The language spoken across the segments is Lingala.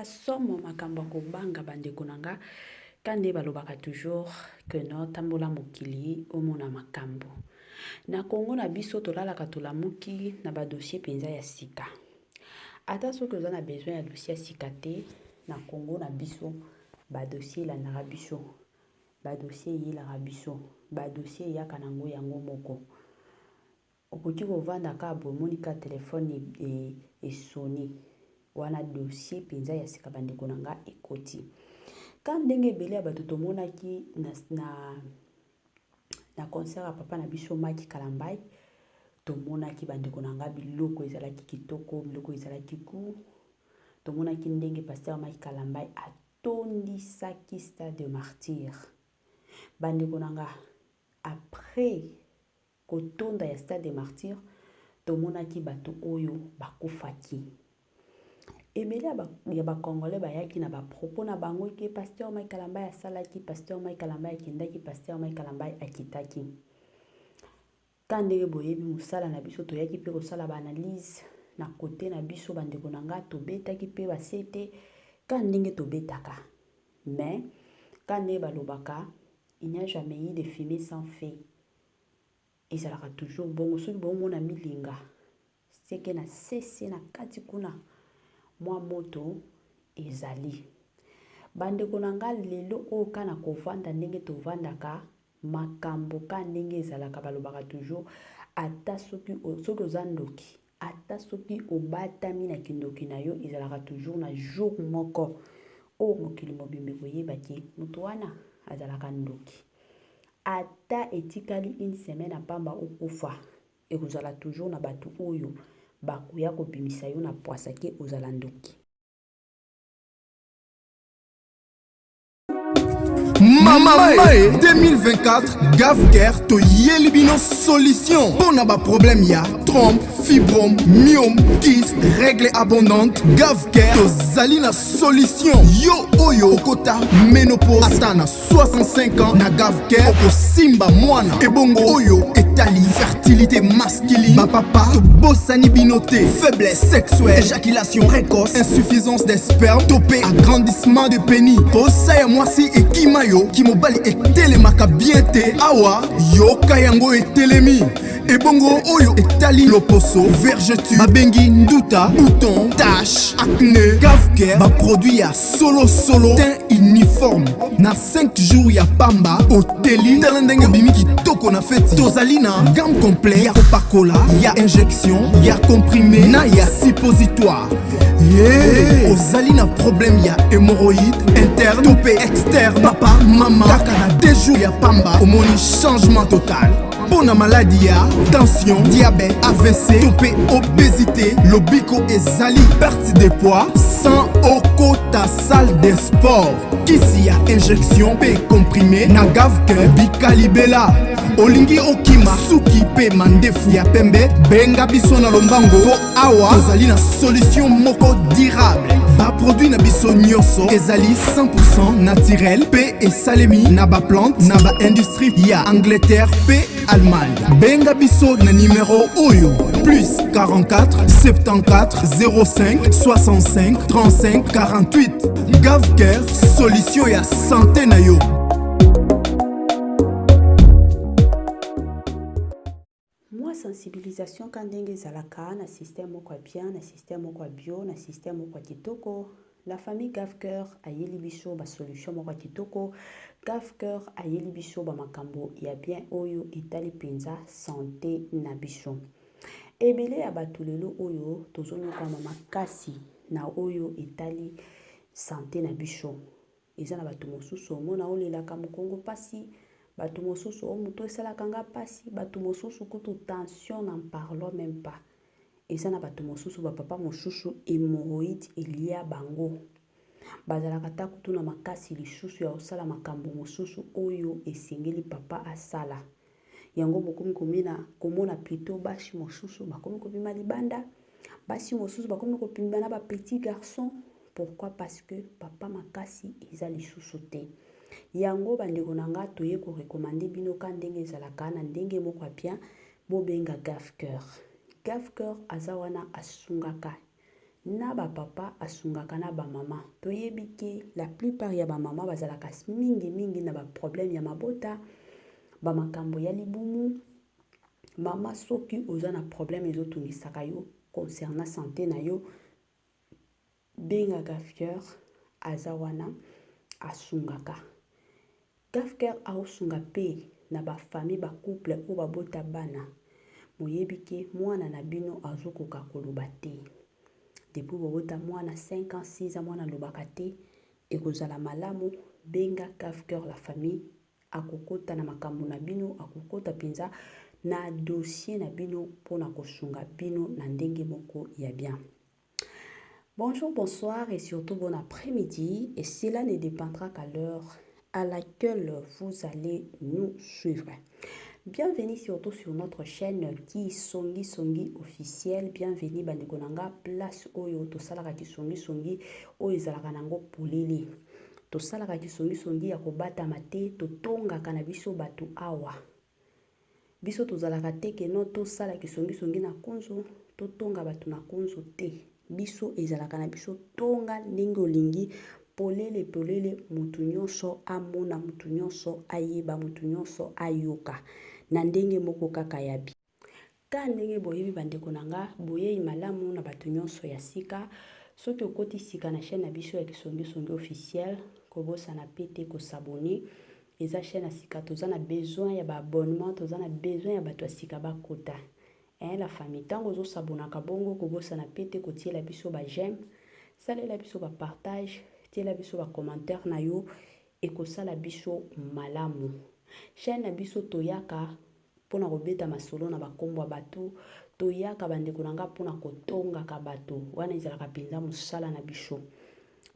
ya somo makambo kobanga bandeko nanga kande balobaka toujours que no tambola mokili omona makambo na Congo na biso tolalaka tolamuki na ba dossier penza ya sika ata soki oza na besoin ya dossier ya sika te na Congo na biso ba dossier elandaka biso ba dossier eyelaka biso ba dossier eyaka nango yango moko okoki kovanda ka bomoni ka telefone esoni wana dossier penza ya sika bandeko nanga ekoti ka ndenge ebele ya bato tomonaki na concert ya papa na biso Maki Kalambai tomonaki bandeko nanga biloko ezalaki kitoko biloko ezalaki ku tomonaki ndenge pasteur Maki Kalambai atondisaki Stade de Martyr bandeko nanga après kotonda ya Stade de Martyr tomonaki bato oyo bakufaki ebele ya bakongolais bayaki na bapropos na bango ke pasteur Maki Kalambai asalaki pasteur Maki Kalambai akendaki pasteur Maki Kalambai akitaki ka ndenge boyebi mosala na biso toyaki mpe kosala baanalyse na kote na biso bandeko na nga tobetaki mpe basete ka ndenge tobetaka mais ka ndenge balobaka il n'y a jamais eu de fumée sans feu ezalaka toujours bongo soki bomona milinga seke na sese na kati kuna mwa moto ezali bandeko na nga lelo oyo kana kovanda ndenge tovandaka makambo ka ndenge ezalaka balobaka toujours ata soki oza ndoki ata soki obatami na kindoki na yo ezalaka toujours na jour moko oyo mokili mobimbe koyebaki moto wana azalaka ndoki ata etikali une semaine apamba okufa ekozala toujours na bato oyo bakoya kobimisa yo na poasa ke ozala ndoki Mamae 2024 Gavker to Yelibino solution. Pour n'a pas problème ya trompe, fibrome, myome, kyste, règle abondante. Gavker to Zalina solution. Yo oyo kota ménopause atana 65 ans na Gavker oko simba mwana. Ebongo oyo etali fertilité masculine. Ma papa to bossani binoté, faiblesse sexuelle, éjaculation précoce, insuffisance des spermes, topé agrandissement de pénis. Posaya moi si et kimayo kimobali etelemaka bien te awa yoka yango etelemi ebongo oyo etali loposo vergeture babengi nduta bouton tache acné Gavker baproduit ya solo teint uniforme na 5 jours ya pamba oteli tala ndenge obimi kitoko na feti tozali na gamme complet ya kopakola ya injection ya comprimé na ya suppositoire ozali na problème ya hémorroïde interne to pe externe papa mama kaka na 2 jours ya pamba omoni changement total mpona maladi ya tension diabète AVC to pe obésité lobiko ezali perte de poids sans okota salle de sport kisi ya injection pe comprimé na Gavker bikalibela olingi okima suki pe mandefu ya pembe benga biso na lombango po awa tozali na solution moko durable baproduit na biso nyonso ezali 100% naturel pe esalemi na baplante na baindustrie ya Angleterre pe Allemagne benga biso na numero oyo plus 44 74 05 65 35 48 Gavker solution ya santé na yo. Sensibilisation quand ndenge ezalaka na système moko bien na système moko bio na système moko kitoko la famille Gavker ayeli biso ba solution moko kitoko Gavker ayeli biso ba makambo ya bien oyo etali penza santé na biso ebele ya bato lelo oyo tozoyoka makasi na oyo etali santé na biso eza na bato mosusu omona olelaka mokongo pasi bato mosusu o muto esalaka nga pasi bato mosusu kutu tension n'en parlons même pas eza na bato mosusu bapapa mosusu hémorroïde elia bango bazalaka ta kutu na makasi lisusu ya osala makambo mosusu oyo esengeli papa asala yango bokomi komona plutôt basi mosusu bakomi kobima libanda basi mosusu bakomi kopimba na ba petit garçon pourquoi parce que papa makasi eza lisusu te yango bandeko na nga toye ko recommander bino ka ndenge ezalaka na ndenge moko bien bobenga Gavker aza wana asungaka na bapapa asungaka na bamama. Toyebi ke la plupart ya bamama bazalaka mingi na baproblème ya mabota, bamakambo ya libumu. Mama soki oza na problème ezotungisaka yo concernant santé na yo, benga Gafker aza wana asungaka. Gafker aosunga pe na bafamille bacouple oyo babota bana. Moyebi ke mwana na bino azokoka koloba te. Depuis bobota mwana 5 ans 6 ans mwana lobaka te, ekozala malamu benga Gafker la famille akokota na makambo na bino, akokota penza na dossier na bino pona kosunga bino na ndenge moko ya bien. Bonjour, bonsoir et surtout bon après-midi, et cela ne dépendra qu'à l'heure à laquelle vous allez nous suivre. Bienvenue surtout sur notre chaîne qui Songi officiel. Bienvenue bandeko nanga place oyo tosalaka ki Songi oyo ezalaka nango polele. Tosalaka ki Songi ya kobata mate totongaka na biso bato awa. Biso tozalaka te ke no tosala ki Songi na kunzu, totonga bato na kunzu te. Biso ezalaka na biso tonga ndenge olingi polele mutu nyonso amona, mutu nyonso ayeba, mutu nyonso ayoka na ndenge moko kaka ya bi. Ka ndenge boyebi bandeko nanga boyei malamu na bato nyonso ya sika. Soki okoti sika na chaîne na biso ya ki Songi officiel, kobosa na pete ko s'abonner. Eza chaîne na sika toza na besoin ya ba abonnement, toza na besoin ya bato ya sika bakota. La famille tango ozo sabonaka bongo kobosa na pete kotiela biso ba j'aime, salela biso ba partage, tiela biso ba commentaire na yo ekosala biso malamu. Chaîne na biso toyaka pona kobeta masolo na bakombo bato, toyaka bandeko nanga pona kotonga ka bato wana ezalaka penza mosala na biso.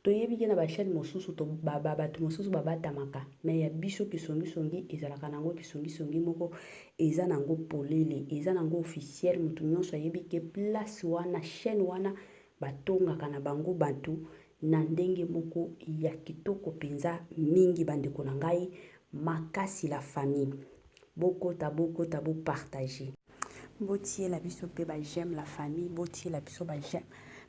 Toyebi ke na ba chaîne mosusu to bato mosusu babatamaka, mais ya biso ki Songi ezalaka nango ki Songi moko eza nango polele, eza nango officiel. Mutu nyonso ayebi ke place wana chaîne wana batongaka na bango bato na ndenge moko ya kitoko penza mingi bandeko na ngai makasi la famille. Bokota bo partager. Botie la biso pe ba j'aime la famille, botie la biso ba j'aime.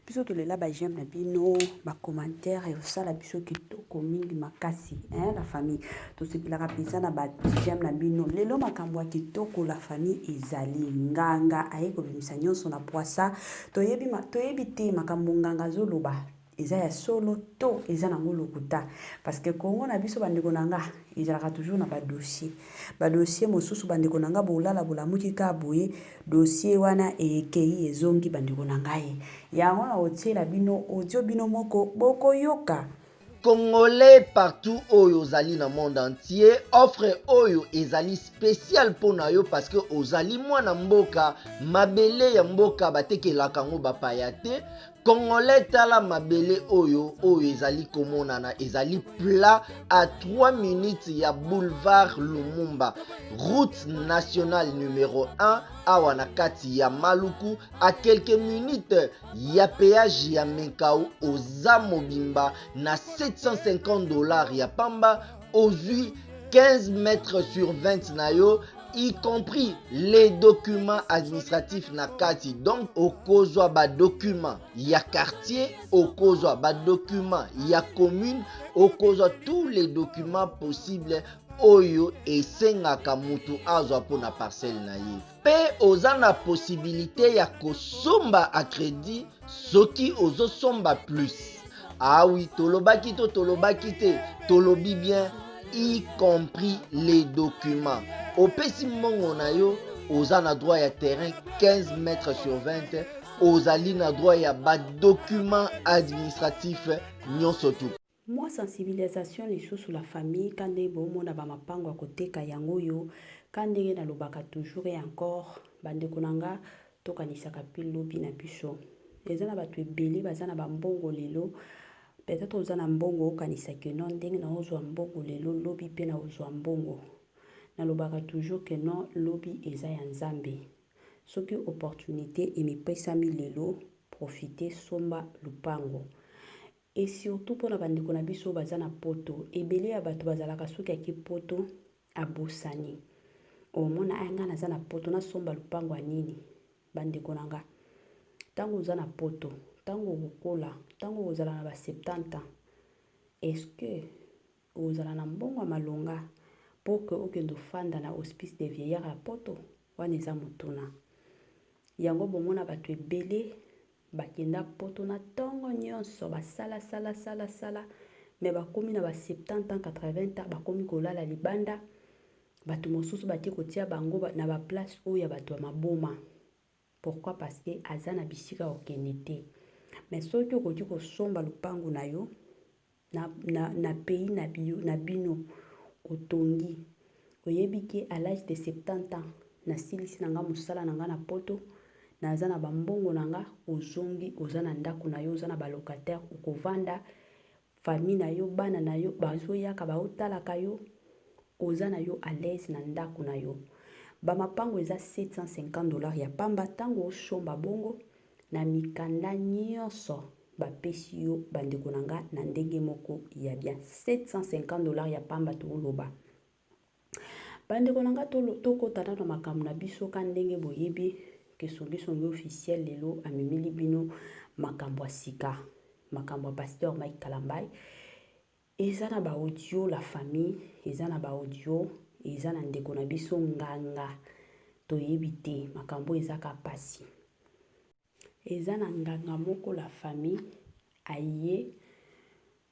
Biso tolela ba j'aime na bino, ba commentaire et ça la biso kitoko mingi makasi, la famille. To sepelaka penza na ba j'aime na bino. Lelo makambo ya kitoko la famille ezali nganga ayeko bimisa nyonso na poisa. Toyebi te makambo nganga zoloba. Eza ya solo to eza nango lokuta parce que Congo na biso bandeko nanga ezalaka toujours na ba dossier mosusu bandeko nanga bolala bolamuki ka boye dossier wana ekei ezongi bandeko nanga yango na otiela bino audio bino moko boko yoka. Congolais partout oyo ozali na monde entier, offre oyo ezali spécial pona yo parce que ozali mwana mboka mabele ya mboka batekelaka ngo bapaya te. Congolais tala mabele oyo ezali komonana ezali plat à 3 minutes ya boulevard Lumumba, route nationale numéro 1 awa na kati ya Maluku, à quelques minutes ya péage ya Menkau oza mobimba na $750 ya pamba, ozui 15 mètres sur 20 na yo, y compris les documents administratifs na kati. Donc okozwa ba document ya quartier, okozwa ba document ya commune, okozwa tous les documents possibles oyo esengaka mutu azwa pona parcelle na ye. Pe oza na possibilité ya kosomba a crédit soki ozosomba plus. Ah oui, tolobaki te, tolobi bien, y compris les documents. Opesi mbongo na yo, oza na droit ya terrain 15 mètres sur 20, ozali na droit ya ba documents administratifs nyonso tu. Moi sensibilisation lisusu la famille kande bomona ba mapango akoteka yango yo kande na lobaka toujours et encore bandeko nanga tokanisaka pilobi na biso. Eza na bato ebele baza na ba mbongo lelo. Peut-être oza na mbongo okanisa ke non ndenge na ozwa mbongo lelo lobi pe na ozwa mbongo. Na lobaka toujours que non lobi eza ya nzambe. Soki opportunité emipesami lelo profiter somba lupango. Et surtout pour na bandeko na biso baza na poto ebele ya bato bazalaka soki aki poto abosani. Omona anga naza na poto na somba lupango anini bandeko nanga. Tango oza na poto ntango okokola ntango ozala na ba 70 ans est-ce que ozala na mbongo ya malonga mpo ke okende ofanda na hospice de vieillard ya poto wana eza motuna yango bomona bato ebele bakenda poto na ntongo nyonso basala me bakomi na ba 70 ans 80 ans bakomi kolala libanda bato mosusu batie kotia bango na baplace oyo ya bato ya maboma. Pourquoi? Parce que aza na bisika okende te. Mais soki okoki kosomba lupangu na yo na pays na bino otongi oyebi ke à l'âge de 70 ans nasilisi na nga mosala na nga na poto naza na bambongo na nga ozongi oza na ndako na yo oza na balocataire okovanda famille na yo bana na yo bazoyaka baotalaka yo oza na yo à l'aise na ndako na yo. Bamapango eza $750 ya pamba tango osomba bongo na mikanda nyonso bapesi yo bandeko na nga na ndenge moko ya bien. $750 ya pamba toloba bandeko na nga tokotana na makambo na biso ka ndenge boyebi ke songi officiel lelo amemeli bino makambo ya sika makambo ya pasteur Mike Kalambai eza na ba audio la famille eza na ba audio eza na ndeko na biso nganga toyebi te makambo eza ka pasi eza na nganga moko la famille aye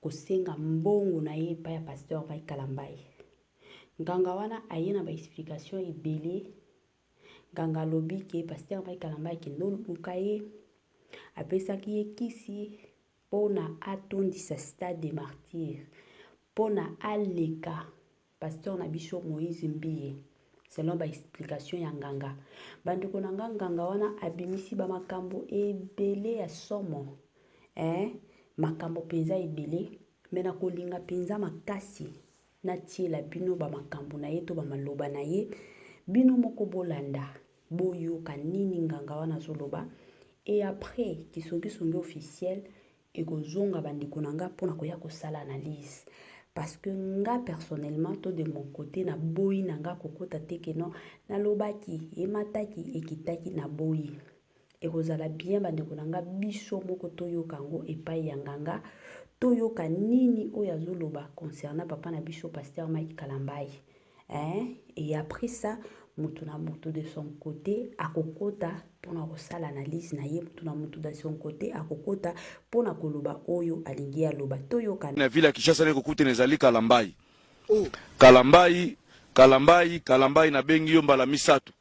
kosenga mbongo na ye pa ya pasteur Mike Kalambai. Nganga wana aye na ba explication ebele nganga lobi ke pasteur Mike Kalambai kendo luka ye apesaki ye kisi pona atondisa stade de martyr pona aleka pasteur na biso Moïse Mbiye selon ba explication ya nganga bandeko na nganga wana abimisi ba makambo ebele ya somo makambo penza ebele mena kolinga penza makasi na tiela bino ba makambo na ye to ba maloba na ye bino moko bolanda boyoka nini nganga wana zoloba et après kisongi officiel ekozonga bandeko na nga pona koya kosala analyse parce que nga personnellement to de mon côté na boyi na nga kokota teke non na lobaki emataki ekitaki na boyi ekozala bien bandeko na nga biso moko toyoka ngo epai ya nganga toyoka nini oyo azoloba concernant papa na biso pasteur Mike Kalambai et après ça mutu na mutu de son côté akokota pona kosala analyse na ye mutu na mutu de son côté akokota pona koloba oyo alingi aloba toyoka na vile Kishasa ne kokute nezali Kalambai Kalambai na bengi yo mbala misatu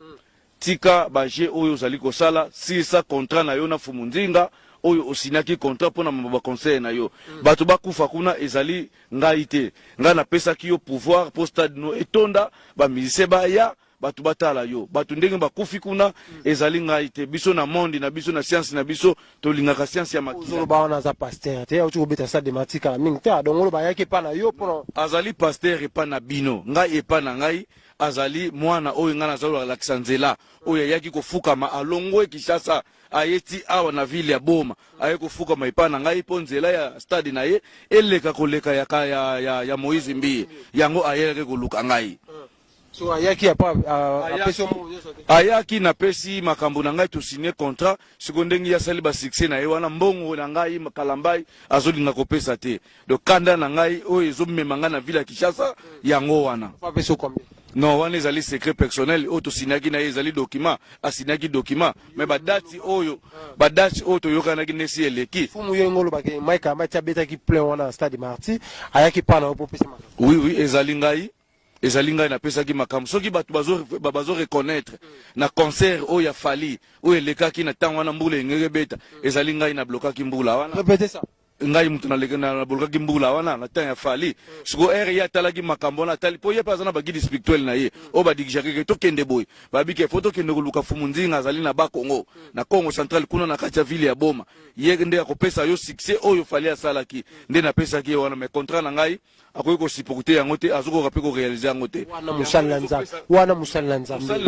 tika baje oyo zali kosala sisa contrat na yo na fumunzinga oyo osinaki contrat pona maba conseil na yo bato bakufa kuna ezali ngai te nga na pesa ki yo pouvoir pour stade no etonda ba musicien ba ya bato batala yo bato ndenge bakufi kuna ezali ngai te biso na monde na biso na science na biso tolingaka science ya makila ba wana za pasteur te otu obeta stade de matika mingi te adongolo ba yaki pa na yo pona azali pasteur epa na bino ngai epa na ngai azali mwana oyo nga nazalo alakisa nzela oyo yaki kofukama alongwe Kishasa ayeti awa na ville ya Boma aye kofukama epa na ngai po nzela ya stade na ye eleka koleka ya Moïse Mbiye yango ayeleke koluka ngai so ayaki apa apeso ayaki na pesi makambo na ngai to signer contrat sekondengi ya sali ba succès na ye wana mbongo na ngai Kalambai azolinga kopesa te do kanda na ngai oyo ezomema nga na ville ya Kishasa yango wana apeso combien non wana ezali secret personnel oyo tosinaki na ye ezali document asinaki document mais badati oyo toyokanaki nesi eleki fumu yo ngolo bake Mike Kalambai tabetaki plein wana stade martyr ayaki pa na opopesa makambo oui ezali ngai na pesaki makambo soki bato bazo reconnaître na concert oyo ya Fali oyo elekaki na tango wana mbula engenge beta ezali ngai na blokaki mbula wana répétez ça ngai mutu na bolokaki mbula wana na temps ya Fali siko ere ya talaki makambo na tali po ye pa zana ba guide spirituel na ye o ba digijake to kende boy ba bike photo kende koluka fumunzinga azali na ba Congo na Congo central kuna na kati ya ville ya Boma ye nde akopesa yo succès oyo Fali asalaki nde na pesa ki wana me contrat na ngai akoyi ko supporter yango te azuko kape ko réaliser yango te wana musala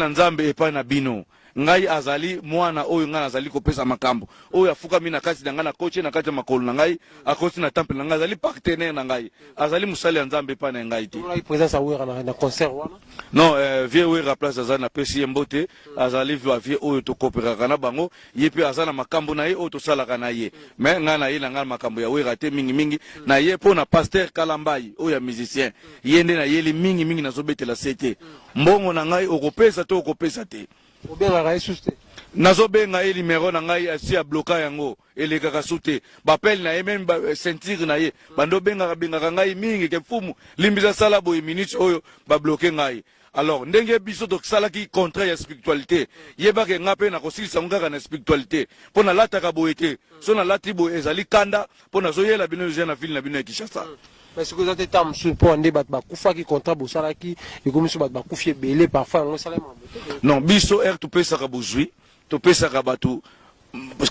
nzambe epa na bino ngai azali mwana oyo ngai azali kopesa makambo oyo afuka mi na kati na ngai na coach na kati ya makolo na ngai akosi na temple na ngai azali partenaire na ngai azali musali ya nzambe pa na ngai te présence awera na concert wana non vie wera place azali na pesi mbote azali vie oyo to coopérer na bango ye pe azana makambo na ye oyo to salaka na ye mais ngai na ye na ngai makambo ya wera te mingi na ye po na pasteur Kalambai oyo ya musicien ye nde na yeli mingi na zobetela sete mbongo na ngai okopesa to okopesa te obengaka yesu te nazobenga ye numéro na ngai asi ya bloka yango elekaka su te bapele na ye meme ceinture na ye bando bengaka ngai mingi ke mfumu limbisa sala boye minute oyo babloke ngai alors ndenge biso tosalaki contrat ya spiritualité yebake nga mpe nakosilisa ngo kaka na spiritualité mpo nalataka boye te so nalati boye ezali kanda mpo nazoyela bino ezoya na ville na bino ya Kinshasa. mais ce que vous êtes mosusu mpo ande bato bakufaki contrat bosalaki ekomi so bato bakufi ebele parfois yango esala mambo non biso topesaka bozwi topesaka bato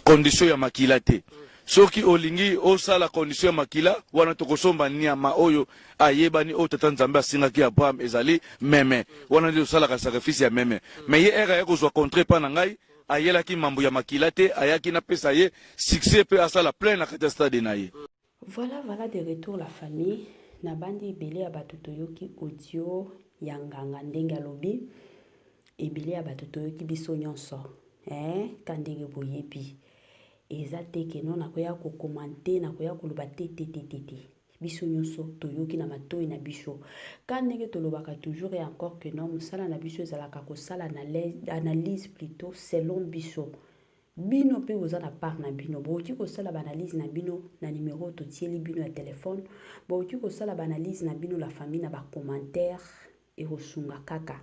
condition ya makila te soki olingi osala condition ya makila wana tokosomba nyama oyo ayebani oyo tata nzambe asingaki Abraham ezali meme wana nde osalaka sacrifice ya meme mais ye ya kozwa contrat pa na ngai ayelaki mambo ya makila te ayaki na pesa ye succès pe asala plein na kati ya stade na ye. Voilà de retour la famille. Nabandi ebele ya bato toyoki audio ya nganga ndenge alobi ebele ya bato toyoki biso nyonso ka ndenge boyebi eza te ke no nakoya kokomante nakoya koloba te biso nyonso toyoki na matoi na biso ka ndenge tolobaka toujours et encore que non mosala na biso ezalaka kosala analyse plutôt selon biso bino pe boza na part na bino boki kosala banalise na bino na numéro totieli bino ya telefone boki kosala banalise na bino la famille na ba commentaire et rosunga kaka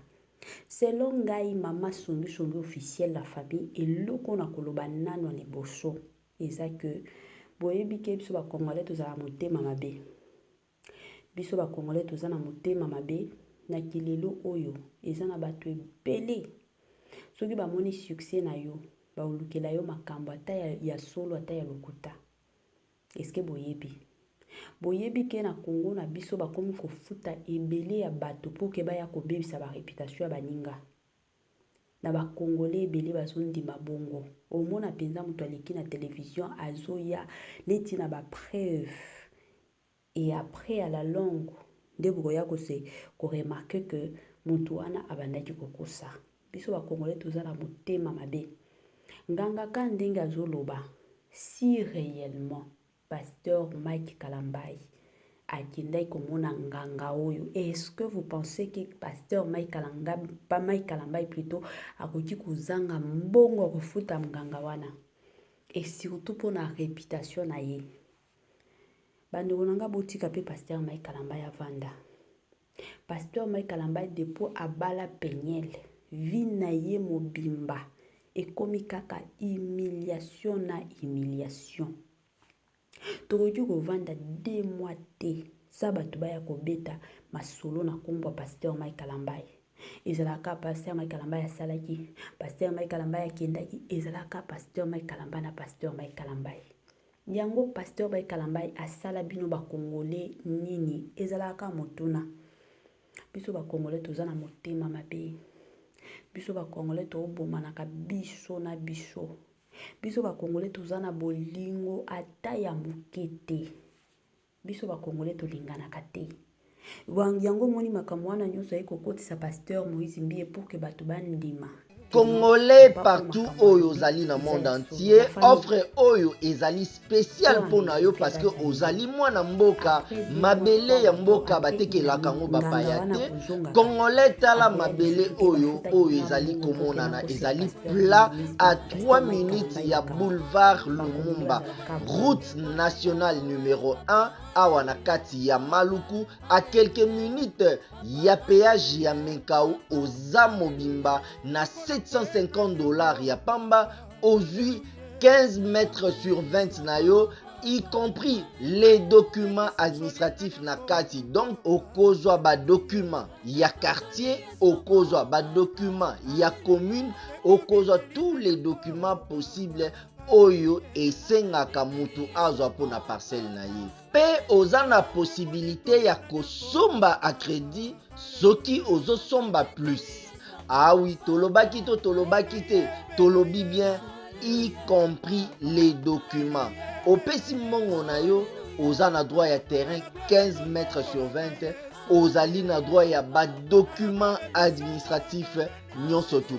selon ngai mama songi officiel la famille eloko na koloba nano na liboso eza que boyebi ke biso ba congolais tozala motema mabe biso ba congolais tozana motema mabe na kilelo oyo eza na bato ebele soki bamoni succès na yo baulukela yo makambo ata ya solo ata ya lokuta eske boyebi ke na Congo na biso bakomi kofuta ebele ya bato po ke baya kobebisa ba réputation ya baninga na ba congolais ebele bazondima bongo omona penza mutu aleki na télévision azoya leti na ba preuve et après à la longue nde bokoya ko remarquer que mutu wana abandaki kokosa biso ba congolais tozala motema mabe nganga ka ndenge azoloba si réellement pasteur Mike Kalambai akindai komona nganga oyo est-ce que vous pensez que pasteur Mike Kalambai plutôt akoki kozanga mbongo kofuta nganga wana et surtout pour na réputation na ye bando nanga botika pe pasteur Mike Kalambai avanda pasteur Mike Kalambai depo abala penyel vi na ye mobimba ekomi kaka humiliation na humiliation tokoki kovanda 2 mois te sa bato baya kobeta masolo na kombo pasteur Mike Kalambai ezalaka pasteur Mike Kalambai asalaki pasteur Mike Kalambai akendaki ezalaka pasteur Mike Kalambai na pasteur Mike Kalambai yango pasteur Mike Kalambai asala bino ba congolais nini ezalaka motuna biso ba congolais tozana motema mabe biso ba congolais tobomanaka biso na biso biso ba congolais tozana bolingo ata ya mukete biso ba congolais tolinganaka te yango moni makambo wana nyonso ekokotisa pasteur Moïse Mbie pour que bato bandima Congolais partout oyo ozali na monde entier offre oyo ezali spécial pona yo parce que ozali mwana mboka mabele ya mboka batekelaka ngo bapaya te Congolais tala mabele oyo ezali komonana ezali plat à 3 minutes ya boulevard Lumumba route nationale numéro 1 awa na kati ya Maluku à quelques minutes ya péage ya Menkau oza mobimba na $750 ya pamba ozui 15 mètres sur 20 na yo y compris les documents administratifs na kati donc okozwa ba documents ya quartier okozwa ba documents ya commune okozwa tous les documents possibles oyo esengaka mutu azwa pona parcelle na ye pe oza na possibilité ya kosomba a crédit soki ozosomba plus Ah oui, tolobaki to tolobaki te, tolobi bien, y compris les documents. Opesi mbongo na yo, oza na droit ya terrain 15 mètres sur 20, ozali na droit ya ba document administratif nyonso tu.